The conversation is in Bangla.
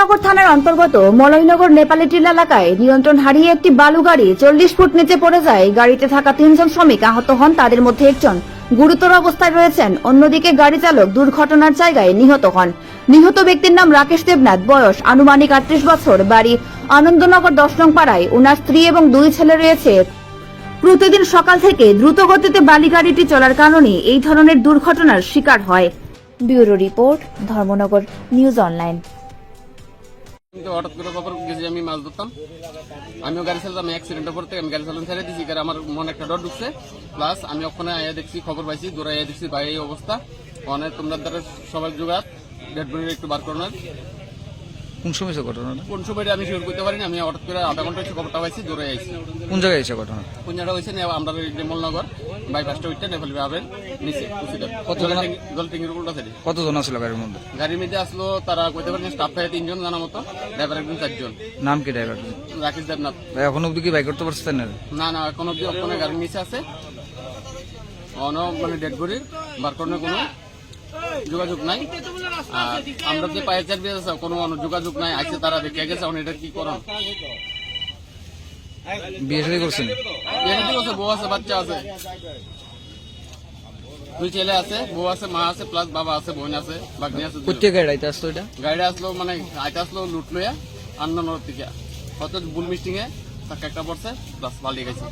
আনন্দনগর থানার অন্তর্গত মলয়নগর নেপালি টিলা এলাকায় নিয়ন্ত্রণ হারিয়ে একটি বালু গাড়ি 40 ফুট নিচে পড়ে যায়। গাড়িতে থাকা 3 জন শ্রমিক আহত হন, তাদের মধ্যে একজন গুরুতর অবস্থায় রয়েছেন। অন্যদিকে গাড়ি চালক দুর্ঘটনার জায়গায় নিহত হন। নিহত ব্যক্তির নাম রাকেশ দেবনাথ, বয়স আনুমানিক 38 বছর, বাড়ি আনন্দনগর 10 নং পাড়ায়। ওনার স্ত্রী এবং 2 ছেলে রয়েছে। প্রতিদিন সকাল থেকে দ্রুত গতিতে বালি গাড়িটি চলার কারণে এই ধরনের দুর্ঘটনার শিকার হয়। Bureau report, Dharmanagar news online. হঠাৎ করে খবর গেছি আমি মাছ ধরতাম, আমিও গাড়ি চালাতাম। আমি অ্যাক্সিডেন্টের পর থেকে আমি গাড়ি চালানো ছেড়ে দিয়েছি, কারণ আমার মনে একটা ডর ঢুকছে। প্লাস আমি ওখানে আয়া দেখছি, খবর পাইছি, দৌড়ে আয়া দেখছি ভাই এই অবস্থা। অনেক তোমরা দ্বারা সবাই জোগাড় ডেড বডি একটু বার করানোর। কোন সময় ঘটনাটা? কোন সময়টা আমি শিওর করতে পারিনি। আমি হঠাৎ করে আধা ঘন্টা হচ্ছে খবরটা পাইছি, দৌড়ে আইছি। কোন জায়গায় এসে ঘটনা? কোন জায়গা হয়েছে আমরা মলনগর বাইপাসটা উঠতে নেপালি ভাবেন নিচে জল ট্যাঙ্কির উল্টা সাইডে। কতজন আসলো গাড়ির মধ্যে? গাড়ির মধ্যে আসলো তারা কইতে পারেন স্টাফ থাকে 3 জন জানা মতো, ড্রাইভার একজন 4 জন। নাম কি ড্রাইভার? রাকেশ দেবনাথ। ভাই এখন অব্দি কি বাইক করতে পারছেন না? না এখন অব্দি ওখানে গাড়ির নিচে আছে। মানে ডেড বডি বার করানোর কোনো যোগাযোগ নাই। আর আমরা যে পায়ের চার দিয়ে আছে কোনো যোগাযোগ নাই। আইসে তারা দেখে গেছে, এটা কি করেন। বিয়ে শাদী করছেন? বউ আছে, বাচ্চা আছে, 2 ছেলে আছে, বউ আছে, মা আছে, প্লাস বাবা আছে, বোন আছে, ভাগ্নি আছে। প্রত্যেক গাড়ি আইতে আসতো? এটা গাড়ি আসলো মানে আইতে আসলো লুট লইয়া আনন্দনগর থেকে, হয়তো বুল মিস্টিং এ চাকা একটা পড়ছে, প্লাস পাল্টে গেছে।